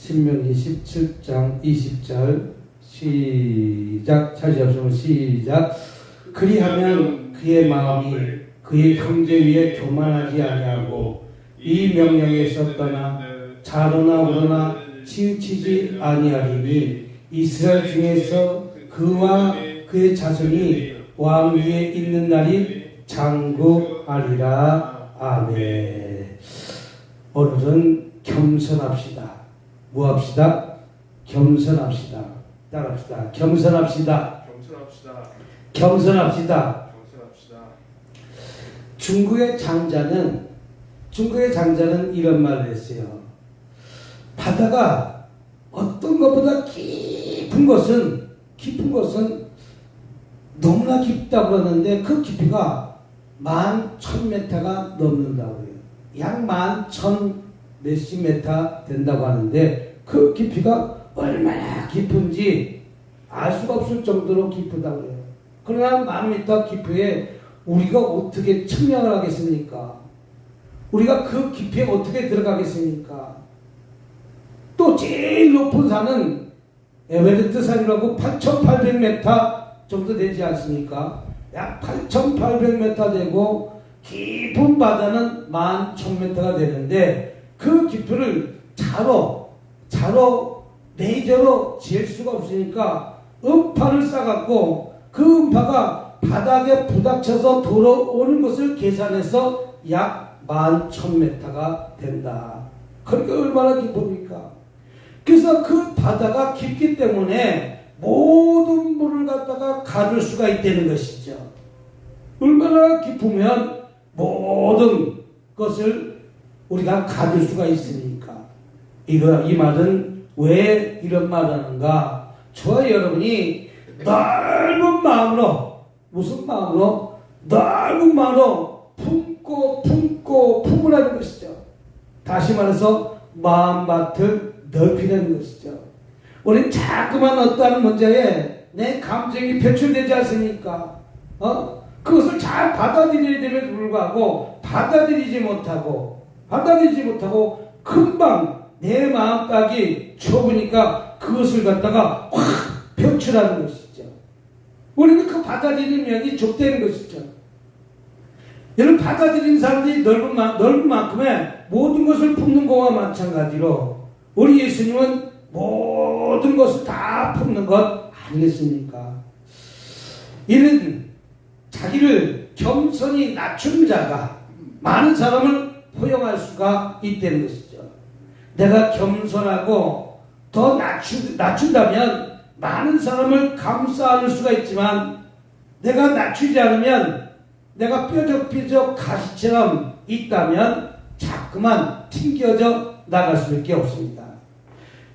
신명기 17장 20절 시작. 차지 없으면 시작. 그리하면 그의 마음이 그의 형제 위에 교만하지 아니하고 이 명령에서 떠나 자로나 우로나 치우치지 아니하리니 이스라엘 중에서 그와 그의 자손이 왕 위에 있는 날이 장구하리라. 아멘. 오늘은 겸손합시다. 뭐 합시다? 겸손합시다. 따라합시다. 겸손합시다. 겸손합시다. 겸손합시다. 겸손합시다. 중국의 장자는 이런 말을 했어요. 바다가 어떤 것보다 깊은 것은 너무나 깊다고 그러는데 그 깊이가 11,000m가 넘는다고 해요. 약 11,000 몇십 메타 된다고 하는데 그 깊이가 얼마나 깊은지 알 수가 없을 정도로 깊다고 해요. 그러나 10,000m 깊이에 우리가 어떻게 측량을 하겠습니까? 우리가 그 깊이에 어떻게 들어가겠습니까? 또 제일 높은 산은 에베레스트 산이라고 8,800m 정도 되지 않습니까? 약 8,800m 되고 깊은 바다는 11,000m가 되는데 그 깊이를 자로 레이저로 잴 수가 없으니까 음파를 쏴갖고 그 음파가 바닥에 부닥쳐서 돌아오는 것을 계산해서 약 11,000m가 된다. 그러니까 얼마나 깊습니까? 그래서 그 바다가 깊기 때문에 모든 물을 갖다가 가둘 수가 있다는 것이죠. 얼마나 깊으면 모든 것을 우리가 가둘 수가 있으니까. 이 말은 왜 이런 말을 하는가? 저와 여러분이 넓은 마음으로, 무슨 마음으로? 넓은 마음으로 품으라는 것이죠. 다시 말해서 마음밭을 넓히라는 것이죠. 우리는 자꾸만 어떠한 문제에 내 감정이 표출되지 않습니까? 그것을 잘 받아들여야 됨에도 불구하고 받아들이지 못하고 금방 내 마음까지 좁으니까 그것을 갖다가 확 표출하는 것이죠. 우리는 그 받아들이는 면이 좁다는 것이죠. 여러분, 받아들이는 사람들이 넓은 만큼의 모든 것을 품는 것과 마찬가지로 우리 예수님은 모든 것을 다 품는 것 아니겠습니까? 이는 자기를 겸손히 낮춘 자가 많은 사람을 포용할 수가 있다는 것이죠. 내가 겸손하고 더 낮춘다면 많은 사람을 감싸 안을 수가 있지만 내가 낮추지 않으면 내가 뾰족뾰족 가시처럼 있다면 자꾸만 튕겨져 나갈 수밖에 없습니다.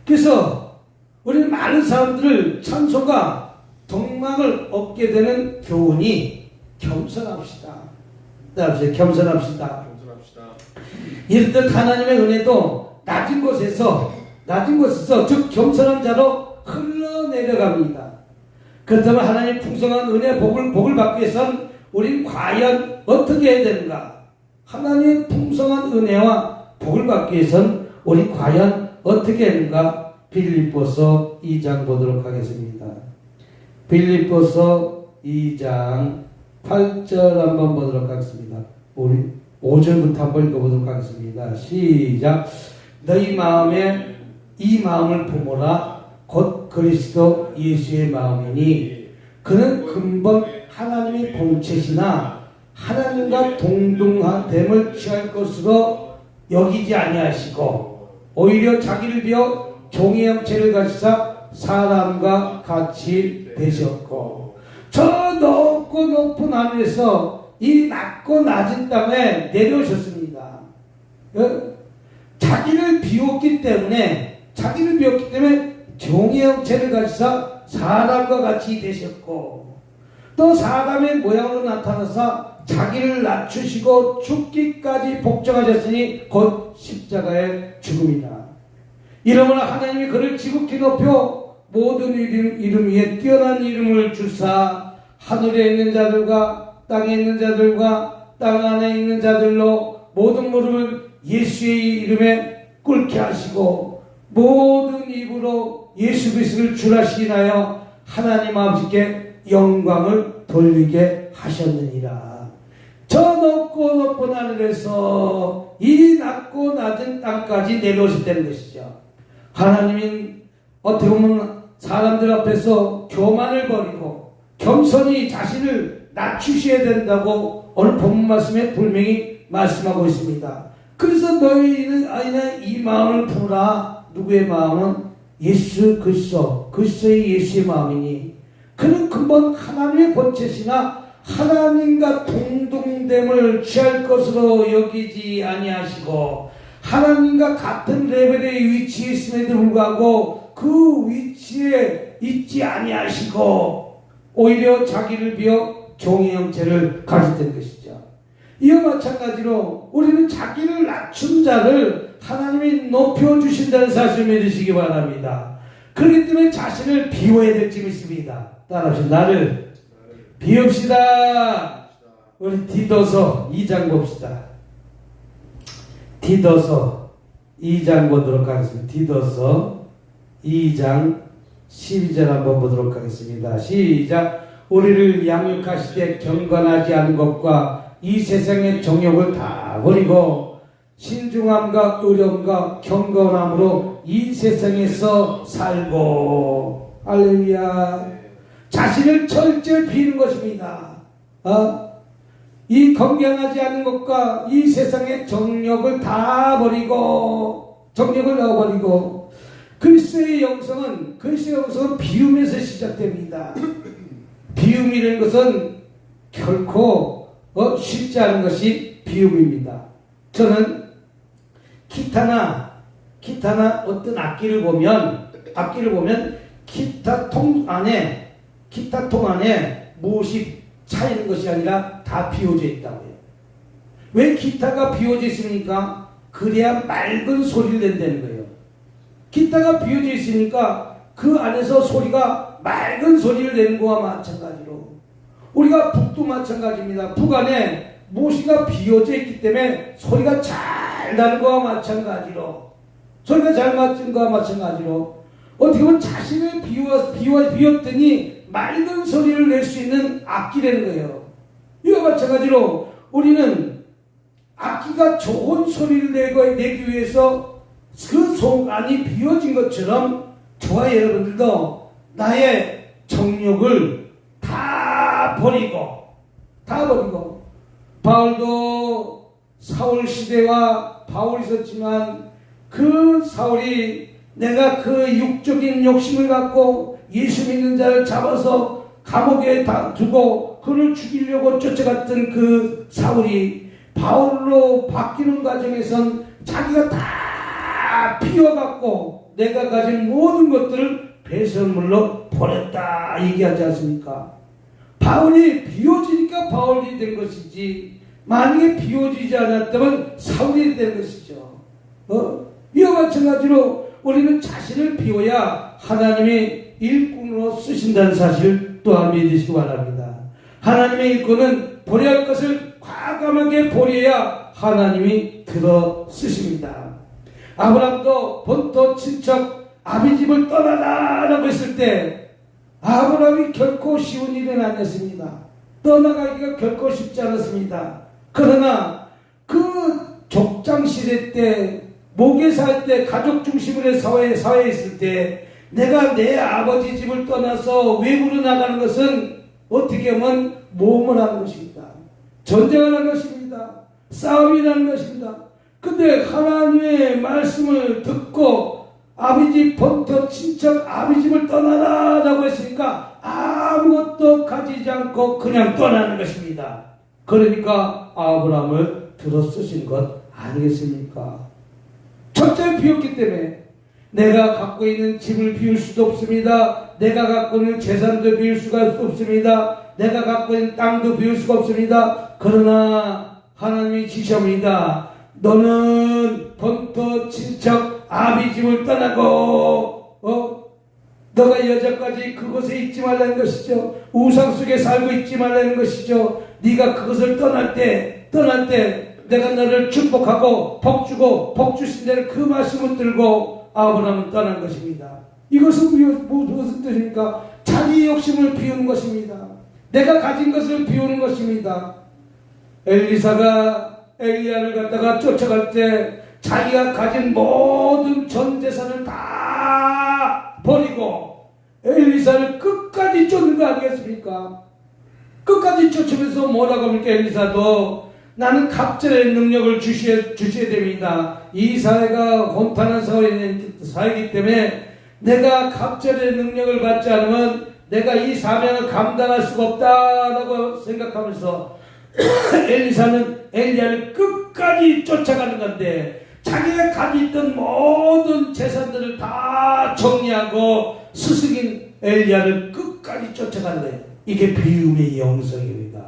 그래서 우리는 많은 사람들을 찬송과 동망을 얻게 되는 교훈이 겸손합시다. 겸손합시다. 이렇듯 하나님의 은혜도 낮은 곳에서 즉 겸손한 자로 흘러내려갑니다. 그렇다면 하나님 풍성한 은혜 복을 받기 위해서는 우린 과연 어떻게 해야 되는가? 하나님의 풍성한 은혜와 복을 받기 위해서는 우린 과연 어떻게 해야 되는가? 빌립보서 2장 보도록 하겠습니다. 빌립보서 2장 8절 한번 보도록 하겠습니다. 우리 5절부터 한번 읽어보도록 하겠습니다. 시작. 너희 마음에 이 마음을 품어라. 곧 그리스도 예수의 마음이니 그는 근본 하나님의 본체시나 하나님과 동등함을 취할 것으로 여기지 아니하시고 오히려 자기를 비워 종의 형체를 가지사 사람과 같이 되셨고 저 높고 높은 하늘에서 이 낮고 낮은 땅에 내려오셨습니다. 자기를 비웠기 때문에 종의 형체를 가지사 사람과 같이 되셨고 또 사람의 모양으로 나타나서 자기를 낮추시고 죽기까지 복종하셨으니 곧 십자가의 죽음이다. 이러므로 하나님이 그를 지극히 높여 모든 이름 위에 뛰어난 이름을 주사 하늘에 있는 자들과 땅에 있는 자들과 땅 안에 있는 자들로 모든 무릎을 예수의 이름에 꿇게 하시고 모든 입으로 예수 그리스도를 주라 시인하여 하나님 아버지께 영광을 돌리게 하셨느니라. 저 높고 높은 하늘에서 이 낮고 낮은 땅까지 내려오셨다는 것이죠. 하나님은 어떻게 보면 사람들 앞에서 교만을 버리고 겸손히 자신을 낮추셔야 된다고 오늘 본문 말씀에 분명히 말씀하고 있습니다. 그래서 너희는 아이나 이 마음을 품으라. 누구의 마음은? 예수 그리스도의 예수의 마음이니 그는 근본 하나님의 본체시나 하나님과 동등됨을 취할 것으로 여기지 아니하시고 하나님과 같은 레벨의 위치에 있음에도 불구하고 그 위치에 있지 아니하시고 오히려 자기를 비워 종의 형체를 가졌던 것이죠. 이와 마찬가지로 우리는 자기를 낮춘 자를 하나님이 높여주신다는 사실을 믿으시기 바랍니다. 그렇기 때문에 자신을 비워야 될 점이 있습니다. 따라합시다. 나를 비웁시다. 우리 디도서 2장 봅시다. 디도서 2장 보도록 하겠습니다. 디도서 2장 12절 한번 보도록 하겠습니다. 시작. 우리를 양육하시되 경건하지 않은 것과 이 세상의 정욕을 다 버리고 신중함과 의령과 경건함으로 이 세상에서 살고. 할렐루야. 자신을 철저히 비우는 것입니다. 이 건강하지 않은 것과 이 세상의 정욕을 다 버리고, 정욕을 넣어버리고, 그리스도의 영성은 비움에서 시작됩니다. 비움이라는 것은 결코 쉽지 않은 것이 비움입니다. 저는 기타나 어떤 악기를 보면 기타 통 안에 무엇이 차이는 것이 아니라 다 비워져 있다고 해요. 왜 기타가 비워져 있습니까? 그래야 맑은 소리를 낸다는 거예요. 기타가 비워져 있으니까 그 안에서 소리가 맑은 소리를 내는 거와 마찬가지로 우리가 북도 마찬가지입니다. 북 안에 무엇이가 비워져 있기 때문에 소리가 잘 나는 거와 마찬가지로 어떻게 보면 자신을 비웠더니 맑은 소리를 낼 수 있는 악기라는 거예요. 이와 마찬가지로 우리는 악기가 좋은 소리를 내기 위해서 그 속 안이 비워진 것처럼 저와 여러분들도 나의 정욕을 다 버리고 바울도 사울 시대와 바울이 있었지만 그 사울이 내가 그 육적인 욕심을 갖고 예수 믿는 자를 잡아서 감옥에 두고 그를 죽이려고 쫓아갔던 그 사울이 바울로 바뀌는 과정에선 자기가 다 비워갖고 내가 가진 모든 것들을 배설물로 버렸다 얘기하지 않습니까? 바울이 비워지니까 바울이 된 것이지 만약에 비워지지 않았다면 사울이 된 것이죠. 이와 마찬가지로 우리는 자신을 비워야 하나님이 일꾼으로 쓰신다는 사실 또한 믿으시기 바랍니다. 하나님의 일꾼은 버려야 할 것을 과감하게 버려야 하나님이 들어 쓰십니다. 아브라함도 본토 친척 아비집을 떠나라라고 했을 때 아브라함이 결코 쉬운 일은 아니었습니다. 떠나가기가 결코 쉽지 않았습니다. 그러나 그 족장시대 때 모계사할 때 가족 중심으로 사회에 있을 때 내가 내 아버지 집을 떠나서 외부로 나가는 것은 어떻게 보면 모험을 하는 것입니다. 전쟁을 하는 것입니다. 싸움이 나는 것입니다. 근데 하나님의 말씀을 듣고 아비집 본토 친척 아비집을 떠나라라고 했으니까 아무것도 가지지 않고 그냥 떠나는 것입니다. 그러니까 아브라함을 들어 쓰신 것 아니겠습니까? 첫째 비웠기 때문에 내가 갖고 있는 집을 비울 수도 없습니다. 내가 갖고 있는 재산도 비울 수가 없습니다. 내가 갖고 있는 땅도 비울 수가 없습니다. 그러나 하나님이 지시합니다. 너는 본토 친척 아비집을 떠나고 너가 여자까지 그곳에 있지 말라는 것이죠. 우상 속에 살고 있지 말라는 것이죠. 네가 그것을 떠날 때 내가 너를 축복하고 복 주고 복 주신다는 그 말씀을 들고 아브라함은 떠난 것입니다. 이것은 무슨 뜻입니까? 자기 욕심을 비우는 것입니다. 내가 가진 것을 비우는 것입니다. 엘리사가 엘리야를 갖다가 쫓아갈 때 자기가 가진 모든 전 재산을 다 버리고 엘리사를 끝까지 쫓는 거 아니겠습니까? 끝까지 쫓으면서 뭐라고 합니까? 엘리사도 나는 갑절의 능력을 주셔야 됩니다. 이 사회가 혼탄한 사회이기 때문에 내가 갑절의 능력을 받지 않으면 내가 이 사명을 감당할 수가 없다라고 생각하면서 엘리사는 엘리야를 끝까지 쫓아가는 건데 자기가 가지고 있던 모든 재산들을 다 정리하고 스승인 엘리야를 끝까지 쫓아가는 거예요. 이게 비움의 영성입니다.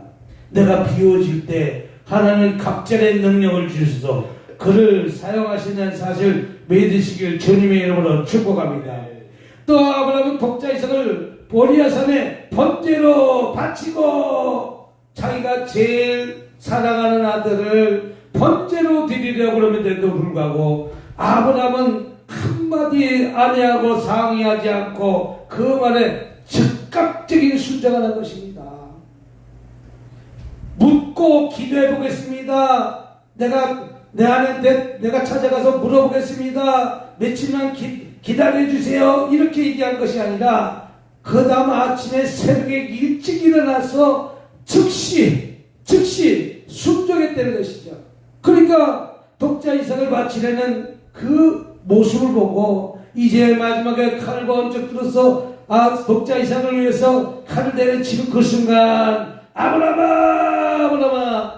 내가 비워질 때 하나님은 갑절의 능력을 주셔서 그를 사용하시는 사실 믿으시길 주님의 이름으로 축복합니다. 또 아브라함은 독자 이삭을 모리아산에 번제로 바치고 자기가 제일 사랑하는 아들을 번제로 드리려고 그러는데도 불구하고 아브라함은 한마디 아내하고 상의하지 않고 그 말에 즉각적인 순종을 한 것입니다. 묻고 기도해 보겠습니다. 내가 찾아가서 물어보겠습니다. 며칠만 기다려 주세요. 이렇게 얘기한 것이 아니라 그 다음 아침에 새벽에 일찍 일어나서 즉시 순종했다는 것이죠. 그러니까 독자 이삭을 바치려는 그 모습을 보고 이제 마지막에 칼을 번쩍 들어서 독자 이삭을 위해서 칼을 내려치는 그 순간 아브라함아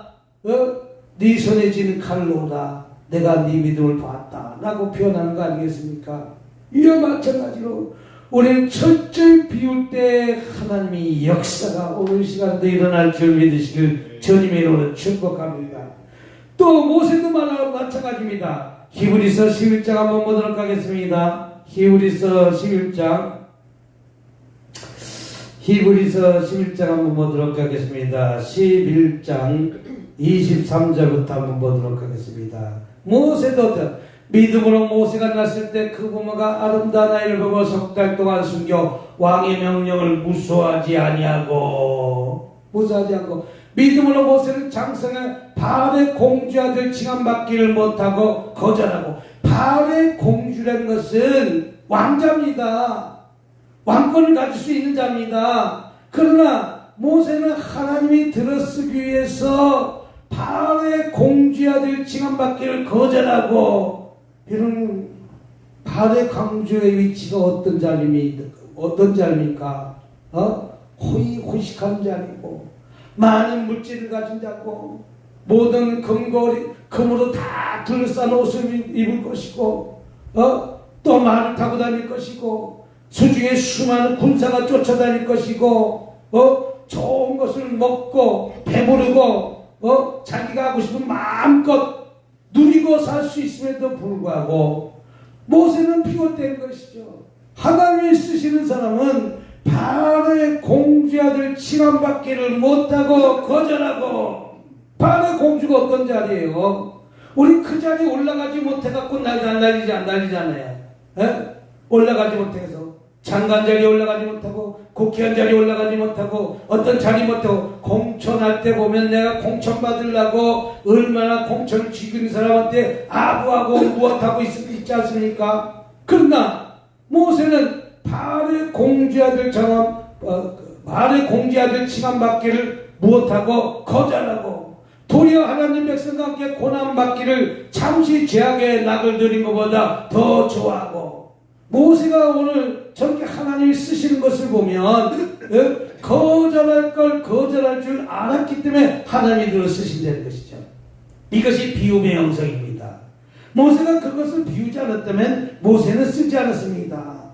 네 손에 쥐는 칼을 놓으라. 내가 네 믿음을 봤다 라고 표현하는 거 아니겠습니까? 이와 마찬가지로 우리는 철저히 비울 때 하나님이 역사가 오늘 시간도 일어날 줄 믿으시길 주님의 이름으로 축복합니다. 또 모세도 마찬가지입니다. 히브리서 11장 한번 보도록 하겠습니다. 히브리서 11장 한번 보도록 하겠습니다. 11장 23절부터 한번 보도록 하겠습니다. 모세도 믿음으로 모세가 났을 때 그 부모가 아름다운 아이를 보고 석 달 동안 숨겨 왕의 명령을 무소하지 않고 믿음으로 모세는 장성해 바알의 공주 아들 칭함받기를 못하고 거절하고 바알의 공주라는 것은 왕자입니다. 왕권을 가질 수 있는 자입니다. 그러나 모세는 하나님이 들어쓰기 위해서 바알의 공주 아들 칭함받기를 거절하고 이런 바알의 공주의 위치가 어떤 자입니까? 호의호식한 자이고 많은 물질을 가진 자고 모든 금으로 다 둘러싼 옷을 입을 것이고 또 말을 타고 다닐 것이고 수중에 수많은 군사가 쫓아다닐 것이고 좋은 것을 먹고 배부르고 자기가 하고 싶은 마음껏 누리고 살 수 있음에도 불구하고 모세는 비롯된 것이죠. 하나님이 쓰시는 사람은 바알의 공주 아들 칭함받기를 못하고 거절하고 바알의 공주가 어떤 자리예요? 우리 그 자리에 올라가지 못해갖고 난리잖아요. 올라가지 못해서 장관 자리에 올라가지 못하고 국회의원 자리에 올라가지 못하고 어떤 자리 못하고 공천할 때 보면 내가 공천 받으려고 얼마나 공천을 쥐는 사람한테 아부하고 무엇하고 있지 않습니까? 그러나 모세는 바알의 공주 아들 칭함받기를 무엇하고 거절하고 도리어 하나님 백성과 함께 고난받기를 잠시 죄악의 낙을 들인 것보다 더 좋아하고 모세가 오늘 저렇게 하나님이 쓰시는 것을 보면 거절할 줄 알았기 때문에 하나님이 그를 쓰신다는 것이죠. 이것이 비움의 영성입니다. 모세가 그것을 비우지 않았다면 모세는 쓰지 않았습니다.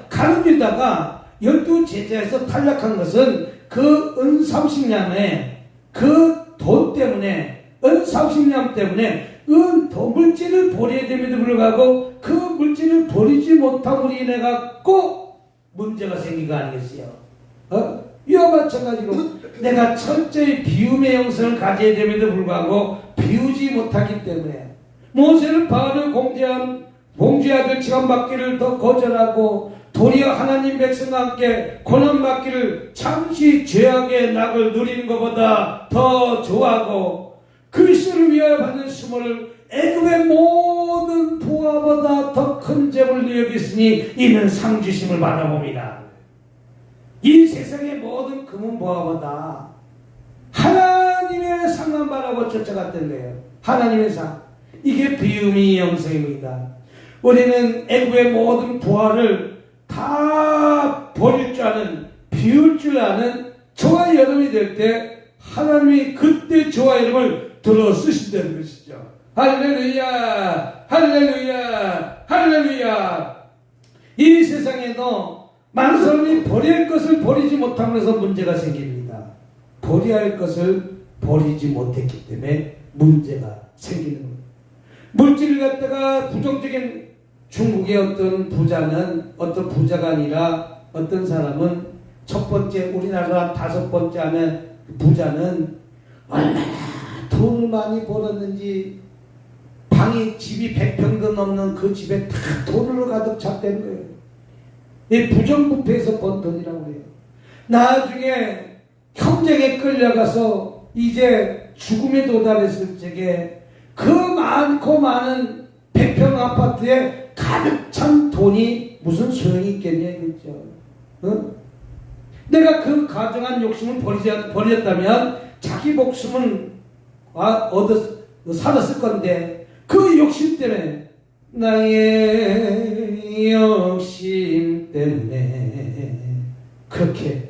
가룟 유다가 12제자에서 탈락한 것은 그 은 30냥의 그 돈 때문에 은 30냥 때문에 물질을 버려야 됨에도 불구하고 그 물질을 버리지 못함으로 인해 갖고 문제가 생긴 거 아니겠어요? 이와 마찬가지로 내가 철저히 비움의 영성을 가져야 됨에도 불구하고 비우지 못하기 때문에 모세는 바알을 봉주의 아들 지원받기를 더 거절하고 도리어 하나님 백성과 함께 고난받기를 잠시 죄악의 낙을 누리는 것보다 더 좋아하고 그리스도를 위하여 받는 수모를 애굽의 모든 부하보다 더 큰 재물로 여겼으니 이는 상 주심을 받아봅니다. 이 세상의 모든 금은 부하보다 하나님의 상만 바라고 쫓아갔던 거예요. 하나님의 상. 이게 비유미 영성입니다. 우리는 애굽의 모든 부하를 다 버릴 줄 아는, 비울 줄 아는 저와 여러분이 될 때 하나님이 그때 저와 여러분을 들어 쓰신다는 것이죠. 할렐루야, 할렐루야, 할렐루야. 이 세상에도 많은 사람이 버릴 것을 버리지 못하면서 문제가 생깁니다. 버려야 할 것을 버리지 못했기 때문에 문제가 생기는 겁니다. 물질을 갖다가 부정적인 중국의 어떤 부자가 아니라 어떤 사람은 첫 번째 우리나라 5번째 안에 부자는 얼마나 돈을 많이 벌었는지 집이 100평도 넘는 그 집에 다 돈으로 가득 찼다는 거예요. 이 부정부패에서 번 돈이라고 해요. 나중에 형쟁에 끌려가서 이제 죽음에 도달했을 적에 그 많고 많은 100평 아파트에 가득 찬 돈이 무슨 소용이 있겠냐 이거죠. 어? 내가 그 가정한 욕심을 버렸다면 자기 목숨은 살았을 건데 그 욕심 때문에 나의 욕심 때문에 그렇게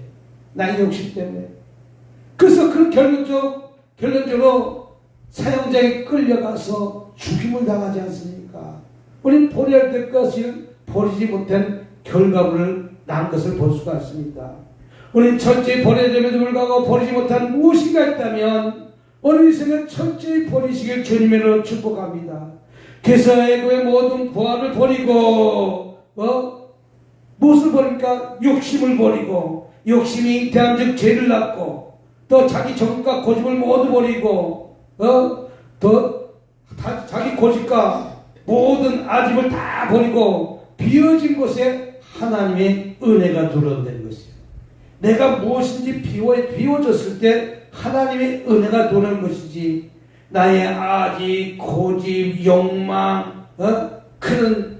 나의 욕심 때문에 그래서 그 결론적으로 사형장에 끌려가서 죽임을 당하지 않습니까? 우리는 버려야 될 것을 버리지 못한 결과물을 낳은 것을 볼 수가 있습니다. 우리는 철저히 버려야 됨에도 불구하고 버리지 못한 무엇인가 있다면 오늘 인생은 철저히 버리시길 주님으로 축복합니다. 그래서 애굽의 모든 부하를 버리고 무엇을 버립니까? 욕심을 버리고 욕심이 잉태한즉 죄를 낳고 또 자기 정욕과 고집을 모두 버리고 또 자기 고집과 모든 아집을 다 버리고 비워진 곳에 하나님의 은혜가 들어온다는 것이에요. 내가 무엇인지 비워졌을 때 하나님의 은혜가 들어오는 것이지 나의 아집, 고집, 욕망 그런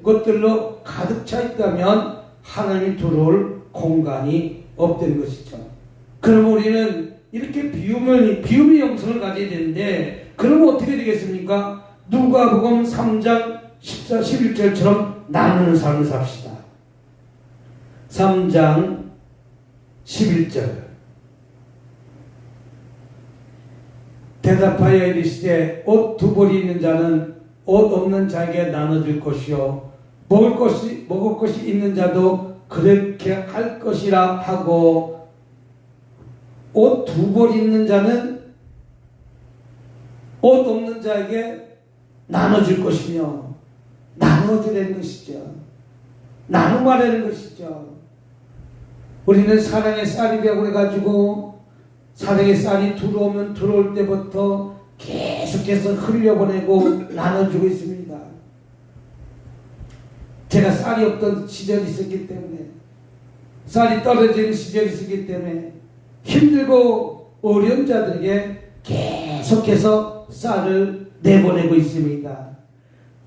것들로 가득 차 있다면 하나님이 들어올 공간이 없다는 것이죠. 그럼 우리는 이렇게 비움의 영성을 가져야 되는데 그러면 어떻게 되겠습니까? 누가복음 3장 14, 11절처럼 나누는 삶을 삽시다. 3장 11절 대답하여 이르시되 옷 2벌이 있는 자는 옷 없는 자에게 나눠줄 것이요 먹을 것이 있는 자도 그렇게 할 것이라 하고 옷 2벌 있는 자는 옷 없는 자에게 나눠줄 것이며 나눠주라는 것이죠. 나눔하라는 것이죠. 우리는 사랑의 쌀이라고 해가지고 사랑의 쌀이 들어올 때부터 계속해서 흘려보내고 나눠주고 있습니다. 제가 쌀이 없던 시절이 있었기 때문에 쌀이 떨어지는 시절이 있었기 때문에 힘들고 어려운 자들에게 계속해서 쌀을 내보내고 있습니다.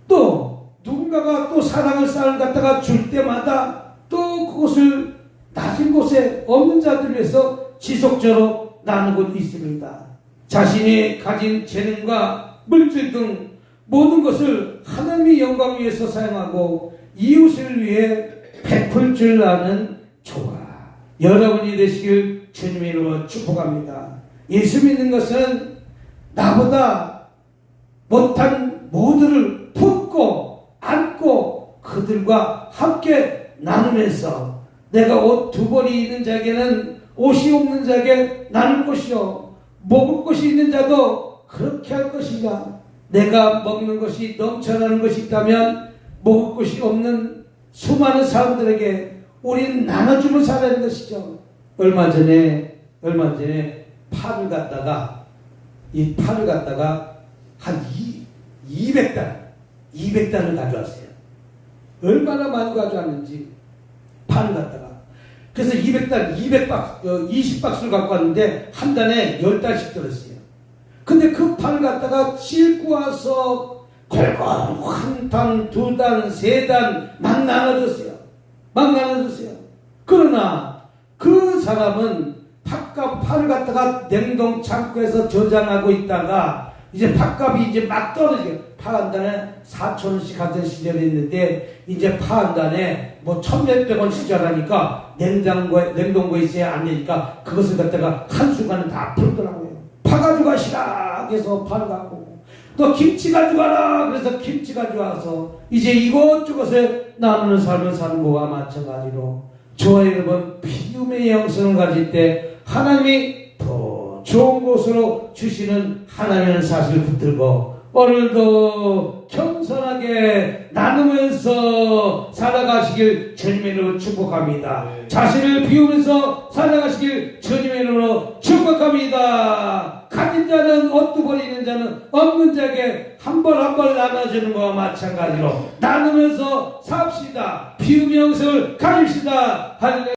또 누군가가 또 사랑의 쌀을 갖다가 줄 때마다 또 그것을 낮은 곳에 없는 자들을 위해서 지속적으로 나누고 있습니다. 자신이 가진 재능과 물질 등 모든 것을 하나님의 영광을 위해서 사용하고 이웃을 위해 베풀 줄 아는 조화 여러분이 되시길 주님의 이름으로 축복합니다. 예수 믿는 것은 나보다 못한 모두를 품고 안고 그들과 함께 나누면서 내가 옷 2벌이 있는 자에게는 옷이 없는 자에게 나눌 것이요 먹을 것이 있는 자도 그렇게 할 것이다. 내가 먹는 것이 넘쳐나는 것이 있다면 먹을 것이 없는 수많은 사람들에게 우리는 나눠주며 살아야 하는 것이죠. 얼마 전에 파를 갖다가 한 200단 200단을 가져왔어요. 얼마나 많이 가져왔는지 판을 갖다가. 그래서 200단, 20박스를 갖고 왔는데 한 단에 10단씩 들었어요. 근데 그 판을 갖다가 싣고 와서 골골 한 단, 두 단, 세 단 막 나눠줬어요. 막 나눠줬어요. 그러나 그 사람은 판을 갖다가 냉동 창고에서 저장하고 있다가 이제 팥값이 이제 막 떨어지게 파 한 단에 4,000원씩 하던 시절이 있는데 이제 파 한 단에 뭐 1,000몇백 원 시절하니까 냉동고에 있어야 안 되니까 그것을 갖다가 한순간에 다 풀더라고요. 파 가져가시라 해서 파를 갖고 또 김치 가져가라 그래서 김치 가져와서 이제 이것저것을 나누는 삶을 사는 거와 마찬가지로 저와 여러분 피움의 영성을 가질 때 하나님이 더 좋은 곳으로 주시는 하나님의 사실을 붙들고 오늘도 겸손하게 나누면서 살아가시길 주님의 이름으로 축복합니다. 자신을 비우면서 살아가시길 주님의 이름으로 축복합니다. 가진 자는 옷도 버리는 자는 없는 자에게 한 벌 한 벌 나눠주는 것과 마찬가지로 나누면서 삽시다. 비움의 영성을 가집시다. 할렐루야.